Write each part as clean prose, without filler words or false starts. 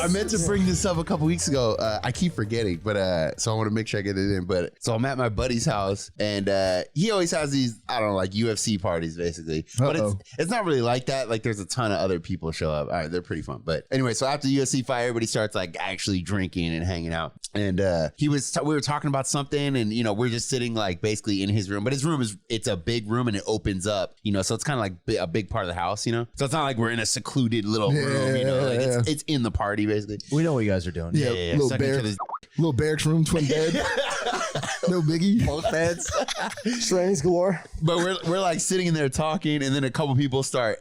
I meant to bring this up a couple weeks ago. I keep forgetting, but so I want to make sure I get it in. But so I'm at my buddy's house, and he always has these, I don't know, like UFC parties basically. But it's not really like that. Like there's a ton of other people show up. All right, they're pretty fun. But anyway, so after the UFC fight, everybody starts like actually drinking and hanging out. And we were talking about something, and you know, we're just sitting like basically in his room. But his room it's a big room and it opens up, you know, so it's kind of like a big part of the house, you know. So it's not like we're in a secluded little room, you know. Like it's in the party basically. We know what you guys are doing. Yeah. Little barracks room, twin bed. No biggie. Both beds. Strings galore. But we're like sitting in there talking, and then a couple people start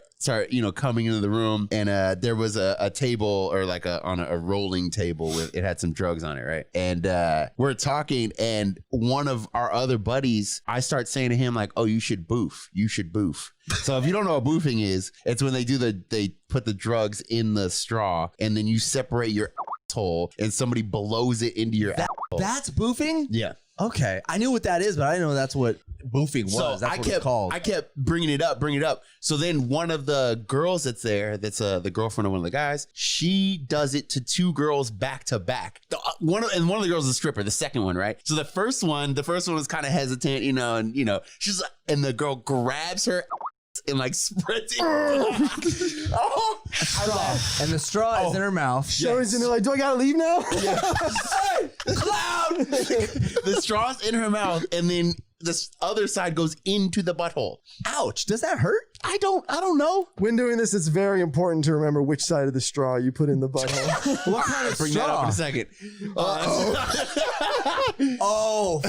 you know, coming into the room, and there was a table, or like on a rolling table with, it had some drugs on it, right? And we're talking, and one of our other buddies, I start saying to him like, oh, you should boof. So if you don't know what boofing is, it's when they put the drugs in the straw, and then you separate your asshole and somebody blows it into your asshole. That's boofing? Yeah. Okay, I knew what that is, but I didn't know that's what boofing was. So that's what it's called. I kept bringing it up. So then one of the girls that's there, that's the girlfriend of one of the guys, she does it to two girls back to back. One of the girls is a stripper, the second one, right? So the first one was kind of hesitant, you know, and you know, she's like, and the girl grabs her and like spreads it. Oh, and the straw is in her mouth. Show's in there like, do I gotta leave now? Yeah. Cloud. The straw's in her mouth, and then this other side goes into the butthole. Ouch! Does that hurt? I don't know. When doing this, it's very important to remember which side of the straw you put in the butthole. What kind of Bring straw? that up in a second. Oh.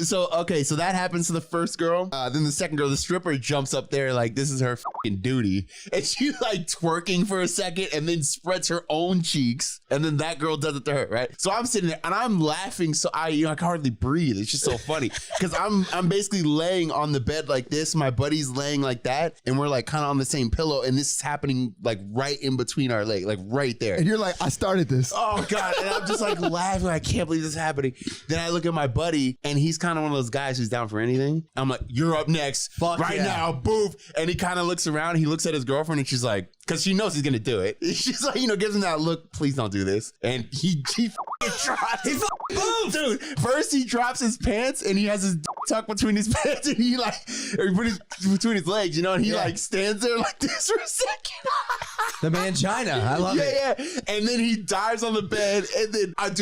So that happens to the first girl. Then the second girl, the stripper, jumps up there like this is her fucking duty, and she's like twerking for a second, and then spreads her own cheeks, and then that girl does it to her, right? So I'm sitting there and I'm laughing, so I can hardly breathe. It's just so funny because I'm basically laying on the bed like this. My buddy's laying like that, and we're like kind of on the same pillow, and this is happening like right in between our leg, like right there. And you're like, I started this. Oh God! And I'm just like laughing. I can't believe this is happening. Then I look at my buddy, and he's kind of one of those guys who's down for anything. I'm like, you're up next. Fuck right now, boof. And he kind of looks around. He looks at his girlfriend, and she's like, because she knows he's gonna do it. She's like, you know, gives him that look. Please don't do this. And he tries. He boofs, dude. First, he drops his pants, and he has his tucked between his pants, and he put his between his legs, you know, and he like stands there like this for a second. The mangina. I love it. Yeah. And then he dives on the bed, and then I'm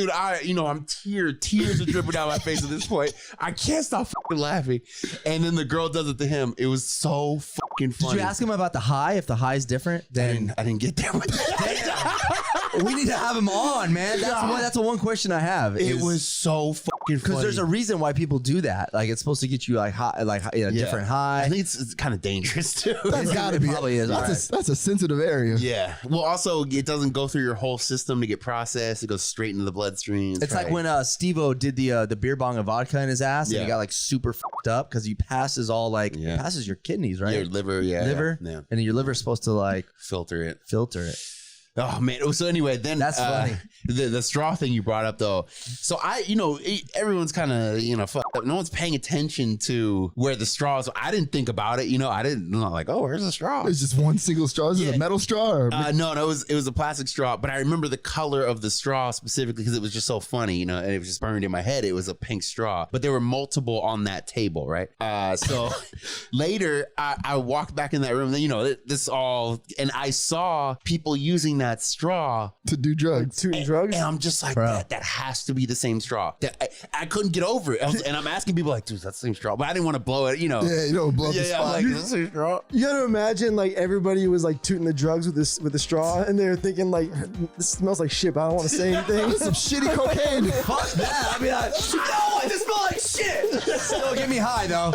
tears are dripping down my face at this point. I can't stop fucking laughing. And then the girl does it to him. It was so fucking funny. Did you ask him about the high? If the high is different, then I didn't get there with that. we need to have him on, man. That's the one question I have. It was so fucking funny. Because there's a reason why people do that. Like it's supposed to get you like high, different high. I think it's kind of dangerous too. That's gotta be. Probably is. That's a sensitive area. Yeah. Well, also it doesn't go through your whole system to get processed. It goes straight into the bloodstream. It's like when Steve-O did the beer bong of vodka in his ass, and he got like super fucked up because he passes all like passes your kidneys, right? Your liver, and then your liver's supposed to like filter it. Oh man. So anyway, then that's funny. The straw thing you brought up though. So everyone's kind of fucked up. No one's paying attention to where the straw is. I didn't think about it. I didn't know like, oh, where's the straw? It's just one single straw. Is it a metal straw? Or no, it was a plastic straw. But I remember the color of the straw specifically because it was just so funny, and it was just burned in my head. It was a pink straw, but there were multiple on that table, right? So later I walked back in that room. This all, and I saw people using that straw to do drugs. And I'm just like, that has to be the same straw. I couldn't get over it. And I'm asking people like, dude, that's the same straw. But I didn't want to blow it, Yeah, you don't blow the spot. Like, is this the same straw? You gotta imagine like everybody was like tooting the drugs with the straw, and they're thinking like, this smells like shit, but I don't want to say anything. Some shitty cocaine. Fuck that. I mean, no, I just smell like shit. Still get me high though.